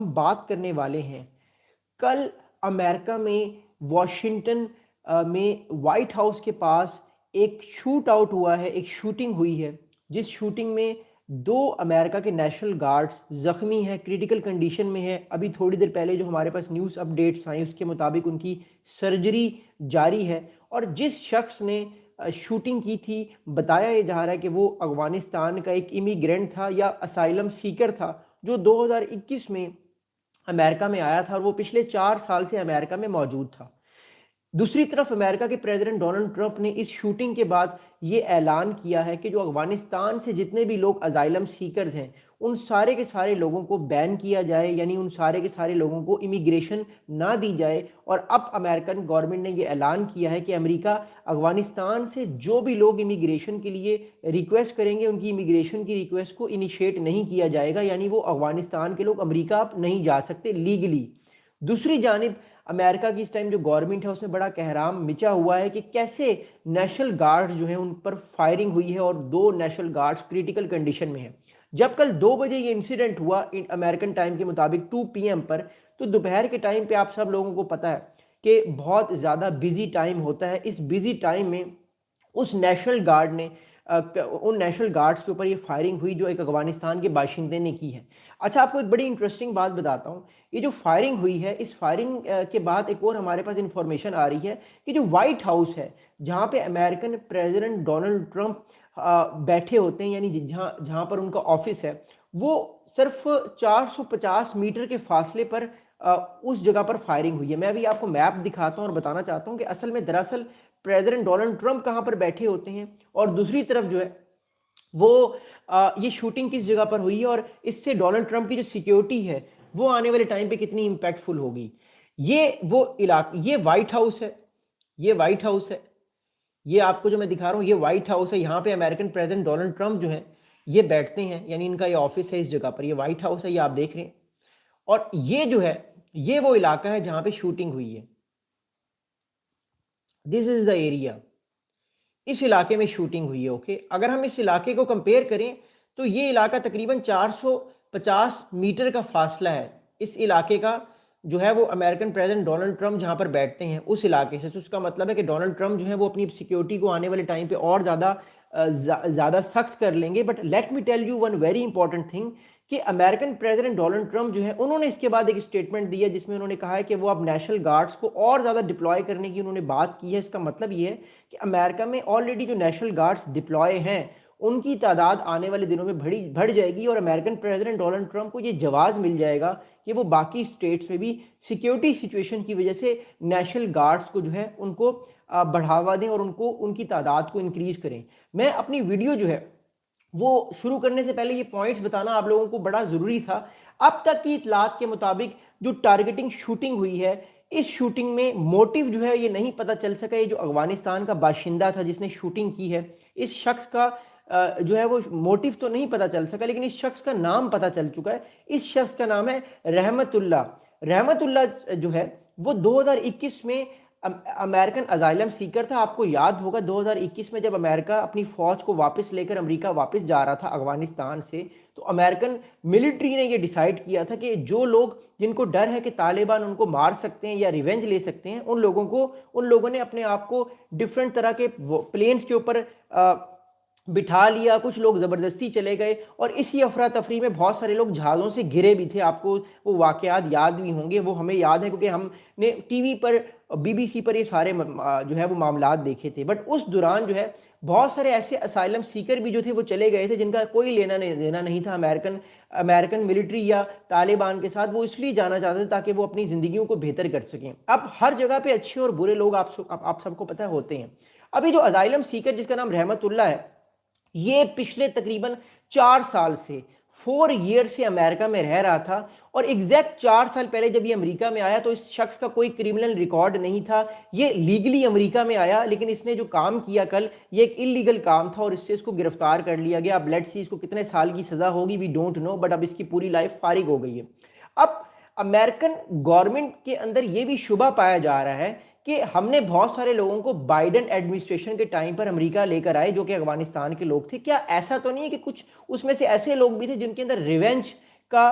ہم بات کرنے والے ہیں کل امریکہ میں واشنگٹن میں وائٹ ہاؤس کے پاس ایک شوٹ آؤٹ ہوا ہے، ایک شوٹنگ ہوئی ہے جس شوٹنگ میں دو امریکہ کے نیشنل گارڈز زخمی ہیں، کریٹیکل کنڈیشن میں ہیں۔ ابھی تھوڑی دیر پہلے جو ہمارے پاس نیوز اپڈیٹس آئیں اس کے مطابق ان کی سرجری جاری ہے، اور جس شخص نے شوٹنگ کی تھی بتایا یہ جا رہا ہے کہ وہ افغانستان کا ایک امیگرینٹ تھا یا اسائلم سیکر تھا جو 2021 میں امریکہ میں آیا تھا، اور وہ پچھلے 4 سال سے امریکہ میں موجود تھا۔ دوسری طرف امریکہ کے پریزیڈنٹ ڈونلڈ ٹرمپ نے اس شوٹنگ کے بعد یہ اعلان کیا ہے کہ جو افغانستان سے جتنے بھی لوگ ازائلم سیکرز ہیں ان سارے کے سارے لوگوں کو بین کیا جائے، یعنی ان سارے کے سارے لوگوں کو امیگریشن نہ دی جائے۔ اور اب امریکن گورنمنٹ نے یہ اعلان کیا ہے کہ امریکہ افغانستان سے جو بھی لوگ امیگریشن کے لیے ریکویسٹ کریں گے ان کی امیگریشن کی ریکویسٹ کو انیشیٹ نہیں کیا جائے گا، یعنی وہ افغانستان کے لوگ امریکہ اب نہیں جا سکتے لیگلی۔ دوسری جانب امریکہ کی اس ٹائم جو گورنمنٹ ہے اس میں بڑا کہرام مچا ہوا ہے کہ کیسے نیشنل گارڈز جو ہیں ان پر فائرنگ ہوئی ہے اور دو نیشنل گارڈز کریٹیکل کنڈیشن میں ہیں۔ جب کل 2 بجے یہ انسیڈنٹ ہوا امریکن ٹائم کے مطابق 2 PM پر، تو دوپہر کے ٹائم پہ آپ سب لوگوں کو پتہ ہے کہ بہت زیادہ بزی ٹائم ہوتا ہے۔ اس بزی ٹائم میں اس نیشنل گارڈ نے ان نیشنل گارڈز کے اوپر یہ فائرنگ ہوئی جو ایک افغانستان کے باشندے نے کی ہے۔ اچھا، آپ کو ایک بڑی انٹرسٹنگ بات بتاتا ہوں۔ یہ جو فائرنگ ہوئی ہے اس فائرنگ کے بعد ایک اور ہمارے پاس انفارمیشن آ رہی ہے کہ جو وائٹ ہاؤس ہے جہاں پہ امریکن پریزیڈنٹ ڈونلڈ ٹرمپ بیٹھے ہوتے ہیں، یعنی جہاں پر ان کا آفس ہے، وہ صرف 450 میٹر کے فاصلے پر اس جگہ پر فائرنگ ہوئی ہے۔ میں ابھی آپ کو میپ دکھاتا ہوں اور بتانا چاہتا ہوں کہ اصل میں دراصل پریزیڈنٹ ڈونلڈ ٹرمپ کہاں پر بیٹھے ہوتے ہیں، اور دوسری طرف جو ہے وہ یہ شوٹنگ کس جگہ پر ہوئی ہے، اور اس سے ڈونلڈ ٹرمپ کی جو سیکیورٹی ہے وہ آنے والے ٹائم پہ کتنی امپیکٹ فل ہوگی۔ یہ وہ علاقہ، یہ وائٹ ہاؤس ہے، یہ وائٹ ہاؤس ہے، یہ آپ کو جو میں دکھا رہا ہوں یہ وائٹ ہاؤس ہے۔ یہاں پہ امریکن پریزیڈنٹ ڈونلڈ ٹرمپ جو ہیں یہ بیٹھتے ہیں، یعنی ان کا یہ آفس ہے اس جگہ پر، یہ وائٹ ہاؤس ہے، یہ آپ دیکھ رہے ہیں۔ اور یہ جو ہے یہ وہ علاقہ ہے جہاں پہ شوٹنگ ہوئی ہے۔ دس از دا ایریا، اس علاقے میں شوٹنگ ہوئی ہے۔ اوکے، اگر ہم اس علاقے کو کمپیئر کریں تو یہ علاقہ تقریباً 450 میٹر کا فاصلہ ہے اس علاقے کا جو ہے وہ امریکن پریزیڈنٹ ڈونلڈ ٹرمپ جہاں پر بیٹھتے ہیں اس علاقے سے۔ اس کا مطلب ہے کہ ڈونلڈ ٹرمپ جو ہے وہ اپنی سیکیورٹی کو آنے والے ٹائم پہ اور زیادہ سخت کر لیں گے۔ But let me tell you one very important thing کہ امریکن پریزیڈنٹ ڈونلڈ ٹرمپ جو ہے انہوں نے اس کے بعد ایک اسٹیٹمنٹ دی ہے جس میں انہوں نے کہا ہے کہ وہ اب نیشنل گارڈز کو اور زیادہ ڈپلوائے کرنے کی انہوں نے بات کی ہے۔ اس کا مطلب یہ ہے کہ امریکہ میں آلریڈی جو نیشنل گارڈز ڈپلوائے ہیں ان کی تعداد آنے والے دنوں میں بڑھ جائے گی، اور امریکن پریزیڈنٹ ڈونلڈ ٹرمپ کو یہ جواز مل جائے گا کہ وہ باقی اسٹیٹس میں بھی سیکیورٹی سچویشن کی وجہ سے نیشنل گارڈز کو جو ہے ان کو بڑھاوا دیں اور ان کی تعداد کو انکریز کریں۔ میں اپنی ویڈیو جو ہے وہ شروع کرنے سے پہلے یہ پوائنٹس بتانا آپ لوگوں کو بڑا ضروری تھا۔ اب تک کی اطلاعات کے مطابق جو ٹارگیٹنگ شوٹنگ ہوئی ہے اس شوٹنگ میں موٹیو جو ہے یہ نہیں پتہ چل سکا۔ یہ جو افغانستان کا باشندہ تھا جس نے شوٹنگ کی ہے اس شخص کا جو ہے وہ موٹیو تو نہیں پتہ چل سکا، لیکن اس شخص کا نام پتہ چل چکا ہے۔ اس شخص کا نام ہے رحمت اللہ۔ رحمت اللہ جو ہے وہ 2021 میں امریکن ازائلم سیکر تھا۔ آپ کو یاد ہوگا 2021 میں جب امریکہ اپنی فوج کو واپس لے کر امریکہ واپس جا رہا تھا افغانستان سے، تو امریکن ملٹری نے یہ ڈیسائیڈ کیا تھا کہ جو لوگ جن کو ڈر ہے کہ طالبان ان کو مار سکتے ہیں یا ریونج لے سکتے ہیں، ان لوگوں نے اپنے آپ کو ڈیفرنٹ طرح کے پلینز کے اوپر بٹھا لیا، کچھ لوگ زبردستی چلے گئے، اور اسی افراتفری میں بہت سارے لوگ جہازوں سے گرے بھی تھے۔ آپ کو وہ واقعات یاد بھی ہوں گے، وہ ہمیں یاد ہیں کیونکہ ہم نے ٹی وی پر BBC پر یہ سارے جو ہے وہ معاملات دیکھے تھے۔ بٹ اس دوران جو ہے بہت سارے ایسے اسائلم سیکر بھی جو تھے وہ چلے گئے تھے جن کا کوئی لینا دینا نہیں تھا امریکن ملٹری یا طالبان کے ساتھ۔ وہ اس لیے جانا چاہتے تھے تاکہ وہ اپنی زندگیوں کو بہتر کر سکیں۔ اب ہر جگہ پہ اچھے اور برے لوگ آپ سب کو پتہ ہوتے ہیں۔ ابھی جو اسائلم سیکر جس کا نام رحمت اللہ ہے، یہ پچھلے تقریباً 4 سال سے 4 ایئر سے امریکہ میں رہ رہا تھا، اور ایگزیکٹ 4 سال پہلے جب یہ امریکہ میں آیا تو اس شخص کا کوئی کرمنل ریکارڈ نہیں تھا۔ یہ لیگلی امریکہ میں آیا، لیکن اس نے جو کام کیا کل یہ ایک اللیگل کام تھا، اور اس سے اس کو گرفتار کر لیا گیا۔ اب لیٹس سی اس کو کتنے سال کی سزا ہوگی وی ڈونٹ نو، بٹ اب اس کی پوری لائف فارغ ہو گئی ہے۔ اب امریکن گورنمنٹ کے اندر یہ بھی شبہ پایا جا رہا ہے کہ ہم نے بہت سارے لوگوں کو بائیڈن ایڈمنسٹریشن کے ٹائم پر امریکہ لے کر آئے جو کہ افغانستان کے لوگ تھے۔ کیا ایسا تو نہیں ہے کہ کچھ اس میں سے ایسے لوگ بھی تھے جن کے اندر ریونج کا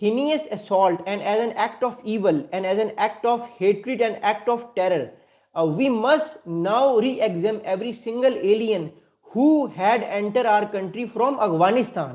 heinous assault and as an act of evil and as an act of hatred and act of terror. We must now re-examine every single alien who had entered our country from Afghanistan.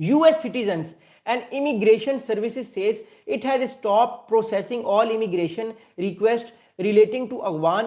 US citizens and immigration services says it has stopped processing all immigration requests relating to Afghan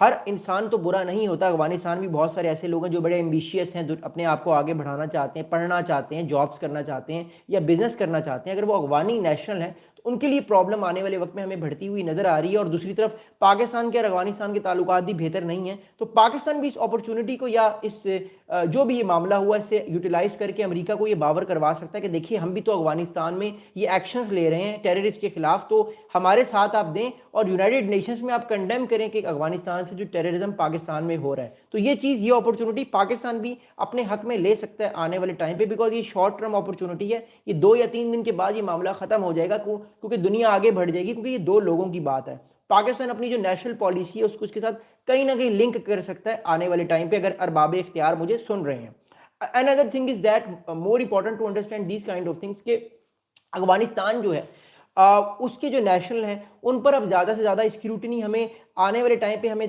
ہر انسان تو برا نہیں ہوتا، افغانستان بھی بہت سارے ایسے لوگ ہیں جو بڑے ایمبیشیس ہیں، اپنے آپ کو آگے بڑھانا چاہتے ہیں، پڑھنا چاہتے ہیں، جابس کرنا چاہتے ہیں یا بزنس کرنا چاہتے ہیں، اگر وہ افغانی نیشنل ہیں تو ان کے لیے پرابلم آنے والے وقت میں ہمیں بڑھتی ہوئی نظر آ رہی ہے۔ اور دوسری طرف پاکستان کے اور افغانستان کے تعلقات بھی بہتر نہیں ہیں، تو پاکستان بھی اس اپرچونٹی کو یا اس جو بھی یہ معاملہ ہوا اس سے یوٹیلائز کر کے امریکہ کو یہ باور کروا سکتا ہے کہ دیکھیے ہم بھی تو افغانستان میں یہ ایکشنز لے رہے ہیں ٹیررسٹ کے خلاف، تو ہمارے ساتھ آپ دیں اور یونائٹڈ نیشنز میں آپ کنڈیم کریں کہ افغانستان سے جو ٹیررزم پاکستان میں ہو رہا ہے۔ تو یہ چیز، یہ اپرچونٹی پاکستان بھی اپنے حق میں لے سکتا ہے آنے والے ٹائم پہ، بیکاز یہ شارٹ ٹرم اپرچونٹی ہے، یہ 2 یا 3 دن کے بعد یہ معاملہ ختم ہو جائے گا کیونکہ دنیا آگے بڑھ جائے گی، کیونکہ یہ 2 لوگوں کی بات ہے۔ پاکستان اپنی جو نیشنل پالیسی ہے اس کے ساتھ کہیں نہ کہیں لنک کر سکتا ہے آنے والے ٹائم پہ، اگر ارباب اختیار مجھے سن رہے ہیں۔ Another thing is that more important to understand these kind of things کہ افغانستان جو ہے اس کے جو نیشنل ہیں ان پر اب زیادہ سے زیادہ اسکروٹنی ہمیں آنے والے ٹائم پہ ہمیں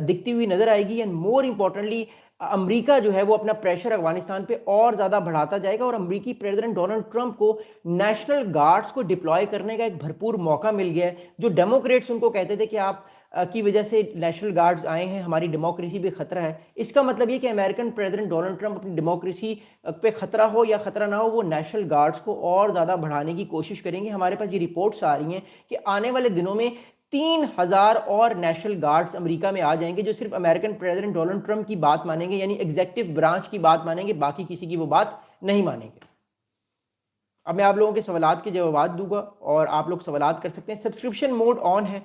دکھتی ہوئی نظر آئے گی، اینڈ مور امپورٹنٹلی امریکہ جو ہے وہ اپنا پریشر افغانستان پہ اور زیادہ بڑھاتا جائے گا، اور امریکی پریزیڈنٹ ڈونلڈ ٹرمپ کو نیشنل گارڈز کو ڈپلوائے کرنے کا ایک بھرپور موقع مل گیا ہے۔ جو ڈیموکریٹس ان کو کہتے تھے کہ آپ کی وجہ سے نیشنل گارڈز آئے ہیں، ہماری ڈیموکریسی پہ خطرہ ہے، اس کا مطلب یہ کہ امریکن پریزیڈنٹ ڈونلڈ ٹرمپ اپنی ڈیموکریسی پہ خطرہ ہو یا خطرہ نہ ہو، وہ نیشنل گارڈز کو اور زیادہ بڑھانے کی کوشش کریں گے۔ ہمارے پاس یہ رپورٹس آ رہی ہیں کہ آنے والے دنوں میں 3000 اور نیشنل گارڈز امریکہ میں آ جائیں گے، جو صرف امریکن پریزیڈنٹ ڈونلڈ ٹرمپ کی بات مانیں گے، یعنی ایگزیکٹو برانچ کی بات مانیں گے، باقی کسی کی وہ بات نہیں مانیں گے۔ اب میں آپ لوگوں کے سوالات کے جوابات دوں گا اور آپ لوگ سوالات کر سکتے ہیں۔ سبسکرپشن موڈ آن ہے،